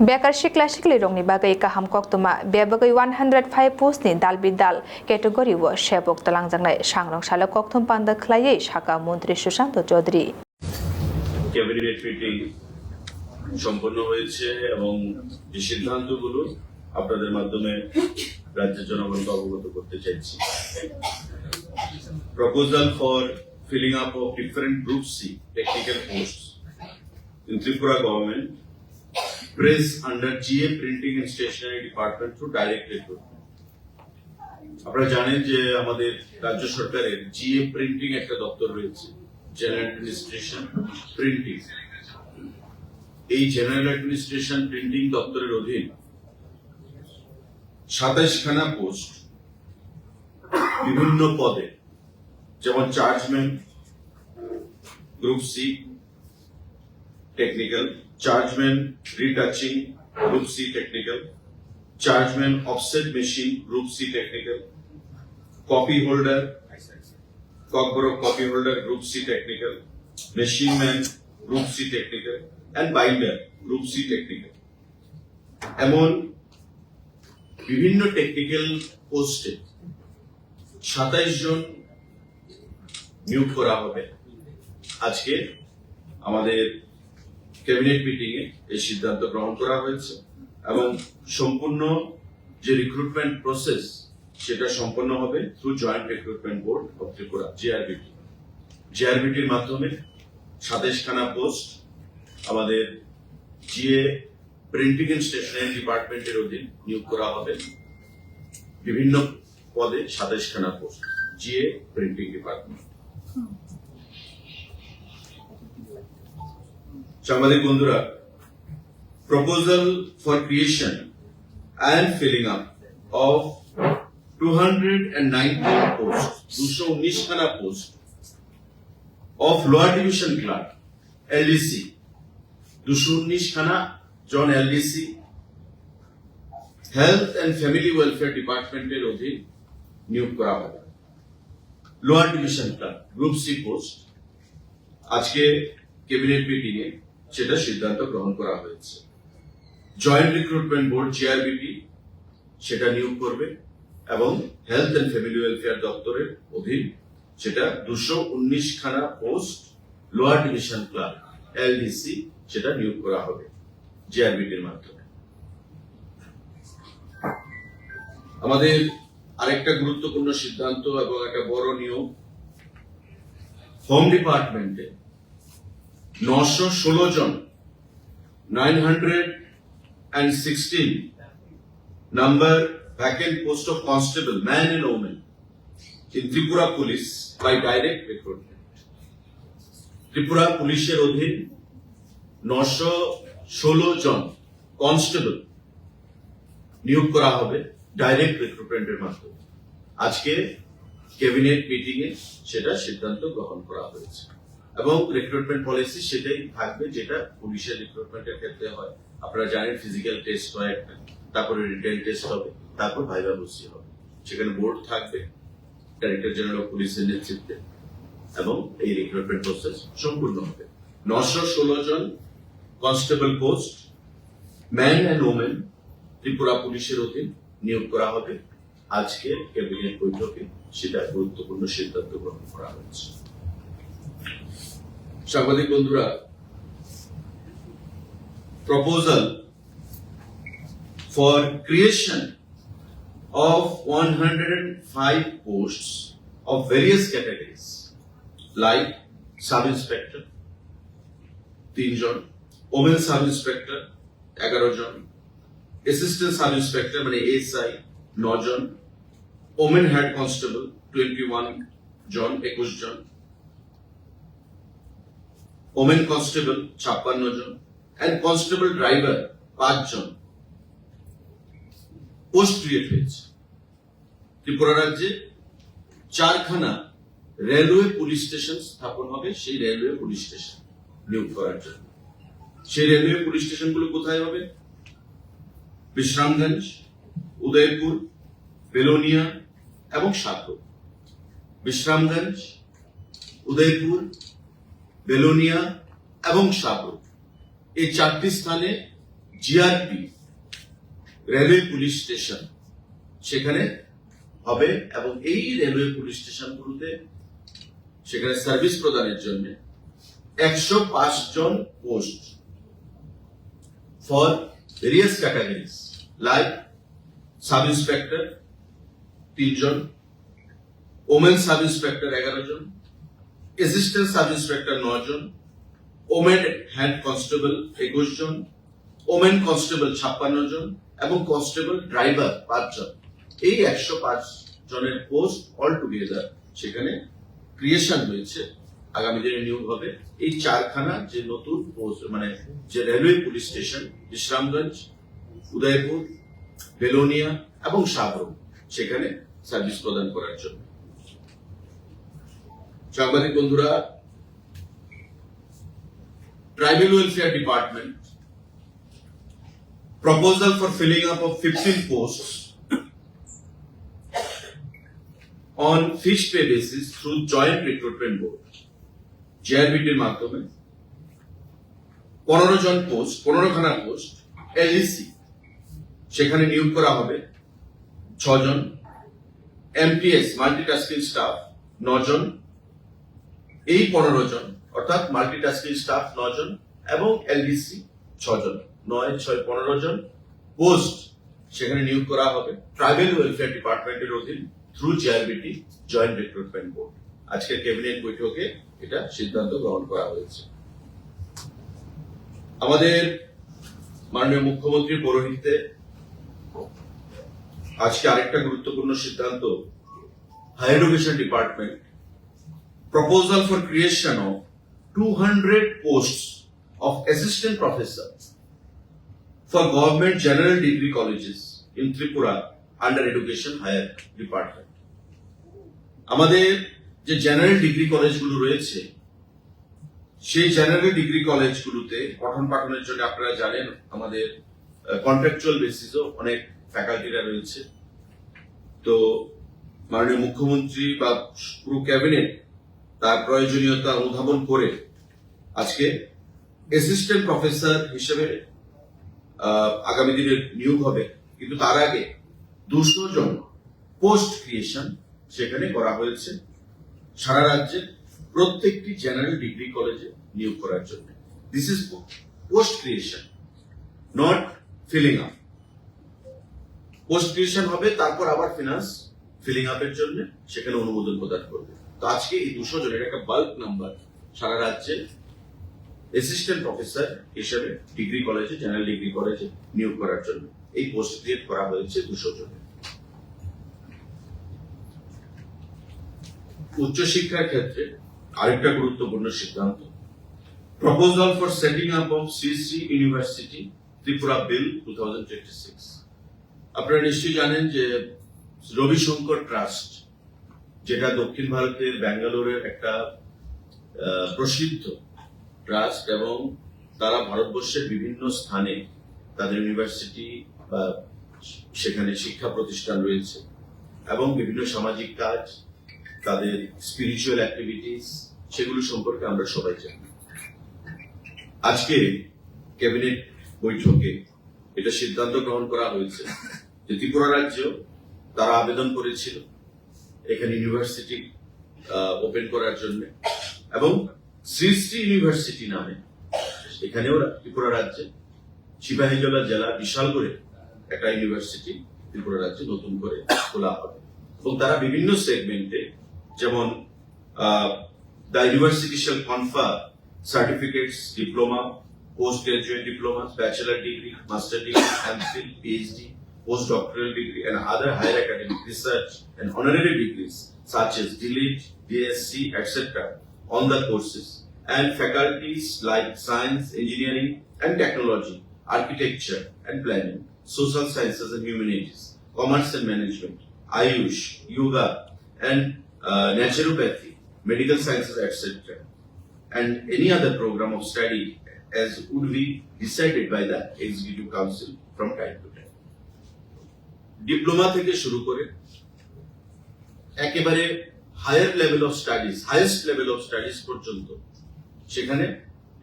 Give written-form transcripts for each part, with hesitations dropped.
Bekar sikla-sikli rongni bagai kaham koktoma be bagai 105 postni dal-bidal category wo shebok talangjangnai sangrong sala koktom panda khlaiye Shaka Mantri Sushant Chaudhary cabinet meeting সম্পন্ন হয়েছে এবং যে সিদ্ধান্তগুলো আপনাদের মাধ্যমে রাজ্যের জনগণকে অবগত করতে চাইছি। Proposal for filling up of different group C technical posts in Tripura government press under GA printing and stationery department through direct recruitment. আপনারা জানেন যে আমাদের রাজ্য সরকারের GA printing একটা দপ্তর রয়েছে, জেনারেল অ্যাডমিনিস্ট্রেশন প্রিন্টিং। এই জেনারেল অ্যাডমিনিস্ট্রেশন প্রিন্টিং দপ্তরের অধীন 27 খানা পোস্ট বিভিন্ন পদে, যেমন chargeman group C technical, chargeman retouching group C technical, chargeman offset machine group C technical, copy holder Cockborough copy holder group C technical, machine man group C technical and binder group C technical. এমন বিভিন্ন technical পোস্টে 27 জন নিয়োগ করা হবে। আজকে আমাদের cabinet meeting এ এই সিদ্ধান্ত গ্রহণ করা হয়েছে এবং সম্পূর্ণ যে রিক্রুটমেন্ট প্রসেস সেটা সম্পন্ন হবে through joint recruitment board of Tripura JRBT. জিআরবিটির মাধ্যমে 27 খানা পোস্ট আমাদের জিএ প্রিন্টিং এন্ড স্টেশনারি ডিপার্টমেন্টের অধীন নিয়োগ করা হবে। বিভিন্ন পদে 27 খানা পোস্ট জিএ প্রিন্টিং ডিপার্টমেন্ট। সাংবাদিক বন্ধুরা, proposal for creation and filling up of 219 posts, 219 খানা post of lower division clerk LDC, 219 খানা জন LDC health and family welfare ডিপার্টমেন্টের অধীন নিয়োগ করা হবে। Lower division clerk group C post আজকে ক্যাবিনেট মিটিং এ সেটা সিদ্ধান্ত গ্রহণ করা হয়েছে। জয়েন্ট রিক্রুটমেন্ট বোর্ড জিআরবিটি সেটা নিয়োগ করবে এবং হেলথ এন্ড ফ্যামিলি ওয়েলফেয়ার দপ্তরের অধীন সেটা 219 খানা post lower division clerk LDC সেটা নিয়োগ করা হবে জিআরবিটির মাধ্যমে। আমাদের আরেকটা গুরুত্বপূর্ণ সিদ্ধান্ত এবং একটা বড় নিয়োগ, হোম ডিপার্টমেন্টে 916 জন 916 number vacant post of constable man and woman in Tripura Police by direct recruitment. Tripura পুলিশের অধীন 916 জন কনস্টেবল নিয়োগ করা হবে ডাইরেক্ট রিক্রুটমেন্টের মাধ্যমে। আজকে ক্যাবিনেট মিটিং এ সেটা সিদ্ধান্ত গ্রহণ করা হয়েছে এবং রিক্রুটমেন্ট পলিসি সেটাই থাকবে যেটা পুলিশের রিক্রুটমেন্টের ক্ষেত্রে হয়। আপনারা জানেন ফিজিক্যাল টেস্ট হয় একটা, তারপরে রিটেন টেস্ট হবে, তারপর ভাইভা বসি হবে। সেখানে বোর্ড থাকবে ডাইরেক্টর জেনারেল অফ পুলিশের নেতৃত্বে এবং এই রিক্রুটমেন্ট প্রসেস সম্পূর্ণ হবে। 916 জন constable post man and women Tripura পুলিশের অধীন নিয়োগ করা হবে। আজকে ক্যাবিনেট বৈঠকে সেটা গুরুত্বপূর্ণ সিদ্ধান্ত গ্রহণ করা হয়েছে। সাংবাদিক বন্ধুরা, proposal for creation of 105 posts of various categories like sub-inspector 3 জন, women sub-inspector 11 জন, assistant sub-inspector মানে ASI 9 জন, women head constable 21 জন 21 জন, women constable 56 জন and constable driver 5 জন পোস্ট ক্রিয়েট হয়েছে। ত্রিপুরা রাজ্যে 4 খানা রেলওয়ে পুলিশ স্টেশন স্থাপন হবে সেই রেলওয়ে পুলিশ স্টেশন নিয়োগ করার জন্য। সেই রেলওয়ে পুলিশ স্টেশনগুলো কোথায় হবে? বিশ্রামগঞ্জ, উদয়পুর, বেলোনিয়া এবং সাতপুর। বিশ্রামগঞ্জ, উদয়পুর, বেলোনিয়া এবং সাতপুর এই 4টি স্থানে জিআরপি রেলওয়ে পুলিশ স্টেশন সেখানে হবে এবং এই রেলওয়ে পুলিশ স্টেশনগুলোতে সেখানে সার্ভিস প্রদানের জন্য 105 জন post for various categories like sub inspector 3 জন, ওমেন সাব ইন্সপেক্টর 11 জন, অ্যাসিস্ট্যান্ট সাব ইন্সপেক্টর 9 জন, ওমেন হ্যান্ড কনস্টেবল 21 জন, ওমেন কনস্টেবল 56 জন এবং কনস্টেবল ড্রাইভার 5 জন। এই 105 জনের পোস্ট অল টুগেদার সেখানে ক্রিয়েশন হয়েছে, আগামী দিনে নিয়োগ হবে। এই 4খানা যে নতুন পোস্ট মানে যে railway police station Bishramganj, Udaipur, Belonia এবং সাবরুম সেখানে সার্ভিস প্রদান করার জন্য। সাংবাদিক বন্ধুরা, tribal welfare department proposal for filling up of 15 posts on fixed pay basis through joint recruitment board JRBT এর মাধ্যমে 15 জন পোস্ট 15খানা পোস্ট LEC সেখানে নিয়োগ করা হবে 6 জন, MTS মাল্টিটাস্কিং স্টাফ 9 জন। এই 15 জন অর্থাৎ মাল্টিটাস্কিং স্টাফ 9 জন এবং LDC 6 জন, 9, 6, 15 জন পোস্ট সেখানে নিয়োগ করা হবে ট্রাইবাল ওয়েলফেয়ার ডিপার্টমেন্টের অধীন through GRBT joint recruitment board. আজকের ক্যাবিনেট বৈঠকে এটা সিদ্ধান্ত গ্রহণ করা হয়েছে। আমাদের মাননীয় মুখ্যমন্ত্রীর পৌরোহিত্যে আজকে আরেকটা গুরুত্বপূর্ণ সিদ্ধান্ত, higher education department proposal for creation of 200 posts of assistant professor for government general degree colleges in Tripura under education higher department. আমাদের যে জেনারেল ডিগ্রি কলেজগুলো রয়েছে সেই জেনারেল ডিগ্রি কলেজগুলোতে পঠন পাঠনের জন্য আপনারা জানেন আমাদের কন্ট্রাকচুয়াল বেসিসও অনেক ফ্যাকাল্টিরা রয়েছে। তো মাননীয় মুখ্যমন্ত্রী বা পুরো ক্যাবিনেট তার প্রয়োজনীয়তা অনুধাবন করে আজকে অ্যাসিস্ট্যান্ট প্রফেসর হিসেবে আগামী দিনে নিয়োগ হবে, কিন্তু তার আগে 200 জন পোস্ট ক্রিয়েশন সেখানে করা হয়েছে সারা রাজ্যে প্রত্যেকটি জেনারেল ডিগ্রি কলেজে নিয়োগ করার জন্য। This is post creation, not filling up. Post creation হবে, তারপর আবার ফিনান্স ফিলিং আপের জন্য সেখানে অনুমোদন প্রদান করবে। তো আজকে এই 200 জনের একটা বাল্ক নাম্বার সারা রাজ্যে অ্যাসিস্ট্যান্ট প্রফেসর হিসেবে ডিগ্রি কলেজে জেনারেল ডিগ্রি কলেজে নিয়োগ করার জন্য এই পোস্ট ক্রিয়েট করা হয়েছে 200 জনের। উচ্চশিক্ষার ক্ষেত্রে আরেকটা গুরুত্বপূর্ণ সিদ্ধান্ত, proposal for setting up of Shri university Tripura bill 2026। আপনারা নিশ্চয়ই জানেন যে রবিশঙ্কর ট্রাস্ট, যেটা দক্ষিণ ভারতের ব্যাঙ্গালোরের একটা প্রসিদ্ধ ট্রাস্ট এবং তারা ভারতবর্ষের বিভিন্ন স্থানে তাদের ইউনিভার্সিটি বা সেখানে শিক্ষা প্রতিষ্ঠান রয়েছে এবং বিভিন্ন সামাজিক কাজ, তাদের স্পিরিচুয়াল অ্যাক্টিভিটিস, সেগুলো সম্পর্কে আমরা সবাই জানি। আজকে ক্যাবিনেট বৈঠকে এটা সিদ্ধান্ত গ্রহণ করা হয়েছে যে ত্রিপুরা রাজ্য তারা আবেদন করেছিল এখানে ইউনিভার্সিটি ওপেন করার জন্য এবং শ্রী ইউনিভার্সিটি নামে এখানেও ত্রিপুরা রাজ্যে সিপাহীজলা জেলা বিশাল করে একটা ইউনিভার্সিটি ত্রিপুরা রাজ্যে নতুন করে খোলা হবে এবং তারা বিভিন্ন সেগমেন্টে, যেমন the university shall কনফার certificates, diploma, post graduate diploma, bachelor degree, master degree, MPhil, PhD, postdoctoral degree and other higher academic research and honorary degrees such as DLIT, DSc, etc. on the courses and faculties like science, engineering and technology, architecture and planning, social sciences and humanities, commerce and management, Ayush, yoga and naturopathy, medical sciences, etc. and any other program of study as would be decided by the Executive Council from time to time. Diploma থেকে শুরু করে একেবারে higher level of studies, highest level of studies পর্যন্ত সেখানে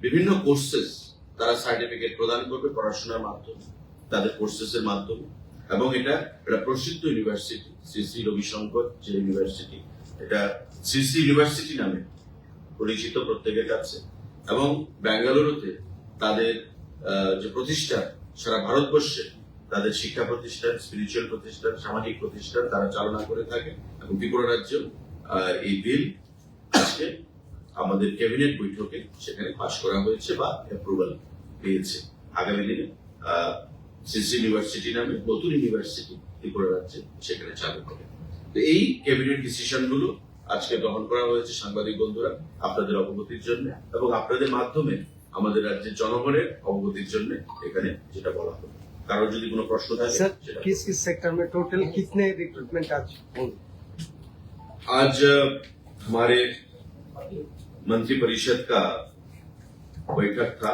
বিভিন্ন courses তারা certificate প্রদান করবে পড়াশোনার মাধ্যমে, তাদের কোর্সেসের মাধ্যমে। এবং এটা একটা প্রসিদ্ধ ইউনিভার্সিটি, শ্রী শ্রী রবিশঙ্কর যে ইউনিভার্সিটি, এটা শ্রী শ্রী ইউনিভার্সিটি নামে পরিচিত প্রত্যেকের কাছে। এবং বেঙ্গালুরুতে তাদের যে প্রতিষ্ঠান, সারা ভারতবর্ষে তাদের শিক্ষা প্রতিষ্ঠান, স্পিরিচুয়াল প্রতিষ্ঠান, সামাজিক প্রতিষ্ঠান তারা চালনা করে থাকে। এবং ত্রিপুরা রাজ্য এই বিল আজকে আমাদের ক্যাবিনেট বৈঠকে সেখানে পাশ করা হয়েছে বা অ্যাপ্রুভাল পেয়েছে। আগামী দিনে শ্রী শ্রী ইউনিভার্সিটি নামে নতুন ইউনিভার্সিটি ত্রিপুরা রাজ্যে সেখানে চালু হবে। তো এই ক্যাবিনেট ডিসিশন গুলো আজকে গ্রহণ করা হয়েছে সাংবাদিক বন্ধুরা আপনাদের অবগতির জন্য এবং আপনাদের মাধ্যমে আমাদের রাজ্যের জনগণের অবগতির জন্য এখানে যেটা বলা হবে। কারো যদি কোনো প্রশ্ন থাকে सर किस किस सेक्टर में टोटल कितने रिक्रूटमेंट आज होंगे? आज हमारे मंत्रिपरिषद का बैठक था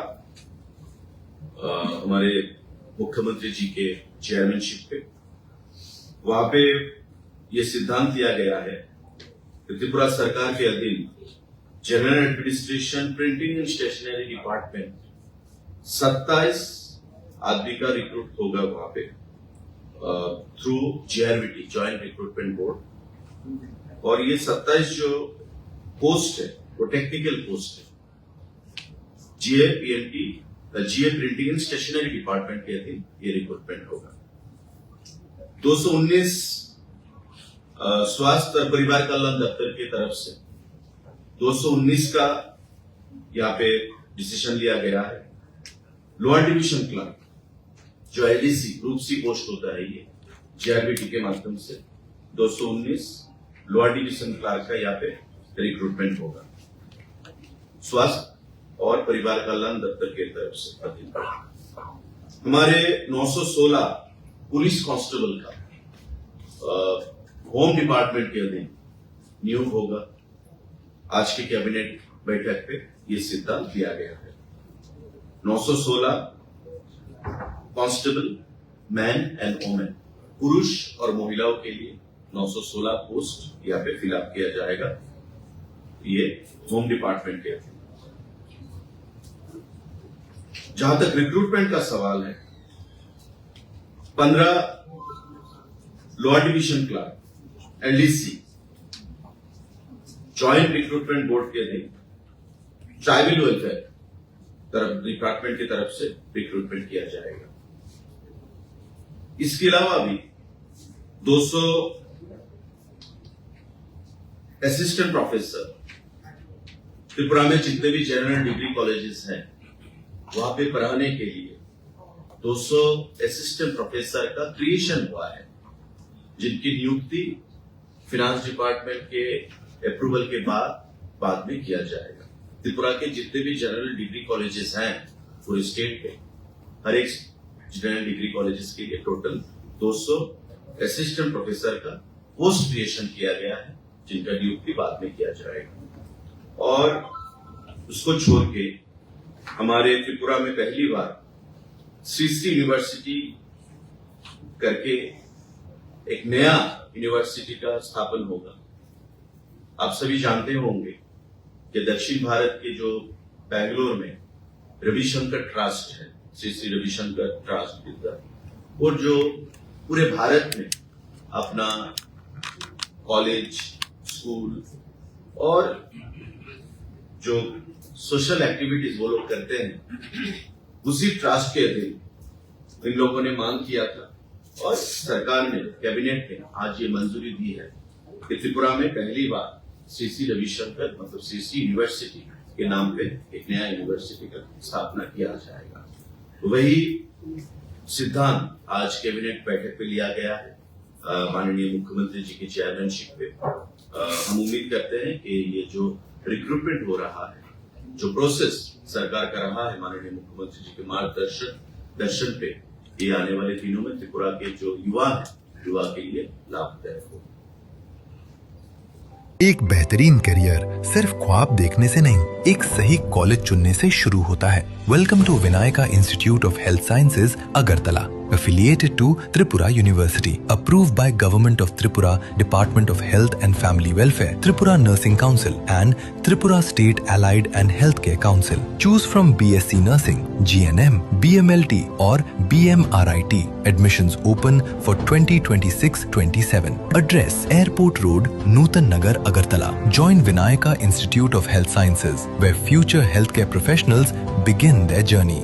हमारे मुख्यमंत्री जी के चेयरमैनशिप पे। वहां पे ये सिद्धांत लिया गया है कि त्रिपुरा सरकार के अधीन general administration, printing and stationery department 27 आदमी का रिक्रूट होगा वहां पे through JRVT, joint recruitment board. और ये 27 जो पोस्ट है वो टेक्निकल पोस्ट है। GA printing and stationery department के अधीन ये रिक्रूटमेंट होगा। 219 स्वास्थ्य और परिवार कल्याण दफ्तर की तरफ से 219 का यहाँ पे डिसीजन लिया गया है। लोअर डिवीजन क्लर्क जो LDC ग्रुप C पोस्ट होता है, ये JRVT के माध्यम से 219 लोअर डिवीजन क्लर्क का यहाँ पे रिक्रूटमेंट होगा स्वास्थ्य और परिवार कल्याण दफ्तर की तरफ से। हमारे 916 पुलिस कांस्टेबल का होम डिपार्टमेंट के अधीन नियोग होगा। आज के कैबिनेट बैठक पे ये सिद्धांत लिया गया है। 916 कांस्टेबल मैन एंड वुमेन, पुरुष और महिलाओं के लिए 916 पोस्ट यहाँ पे फिलअप किया जाएगा, ये होम डिपार्टमेंट के अधीन। जहां तक रिक्रूटमेंट का सवाल है, 15 lower division clerk LDC joint recruitment board के अधीन ट्राइबल वेलफेयर डिपार्टमेंट की तरफ से रिक्रूटमेंट किया जाएगा। इसके अलावा भी 200 असिस्टेंट प्रोफेसर, त्रिपुरा में जितने भी जनरल डिग्री कॉलेजेस हैं वहां पे पढ़ाने के लिए 200 असिस्टेंट प्रोफेसर का क्रिएशन हुआ है, जिनकी नियुक्ति फिनांस डिपार्टमेंट के अप्रूवल के बाद में किया जाएगा। त्रिपुरा के जितने भी जनरल डिग्री कॉलेजेस हैं पूरे स्टेट पे, हर एक जनरल डिग्री कॉलेजेस के लिए टोटल 200 असिस्टेंट प्रोफेसर का पोस्ट क्रिएशन किया गया है, जिनका नियुक्ति बाद में किया जाएगा। और उसको छोड़ के हमारे त्रिपुरा में पहली बार श्री श्री यूनिवर्सिटी करके एक नया यूनिवर्सिटी का स्थापन होगा। आप सभी जानते होंगे कि दक्षिण भारत के जो बेंगलोर में रविशंकर ट्रस्ट है, श्री श्री रविशंकर ट्रस्ट, वो जो पूरे भारत में अपना कॉलेज, स्कूल और जो सोशल एक्टिविटीज वो लोग करते हैं, उसी ट्रस्ट के अधीन इन लोगों ने मांग किया था और सरकार ने, कैबिनेट ने आज ये मंजूरी दी है कि त्रिपुरा में पहली बार श्री श्री रविशंकर मतलब श्री श्री यूनिवर्सिटी के नाम पे एक नया यूनिवर्सिटी का स्थापना किया जाएगा। तो वही सिद्धांत आज कैबिनेट बैठक पे लिया गया है माननीय मुख्यमंत्री जी की चेयरमैनशिप पे। हम उम्मीद करते हैं कि ये जो रिक्रूटमेंट हो रहा है, जो प्रोसेस सरकार कर रहा है माननीय मुख्यमंत्री जी के मार्गदर्शन पे, ये आने वाले दिनों में त्रिपुरा के जो युवा है, युवा के लिए लाभदायक हो। एक बेहतरीन करियर सिर्फ ख्वाब देखने से नहीं, एक सही कॉलेज चुनने से शुरू होता है। Welcome to Vinayaka institute of health sciences, Agartala, affiliated to Tripura University, approved by Government of Tripura, Department of Health and Family Welfare, Tripura Nursing Council and Tripura State Allied and Healthcare Council. Choose from BSc Nursing, GNM, BMLT or BMRIT. Admissions open for 2026-27. Address: Airport Road, Nutan Nagar, Agartala. Join Vinayaka Institute of Health Sciences, where future healthcare professionals begin their journey.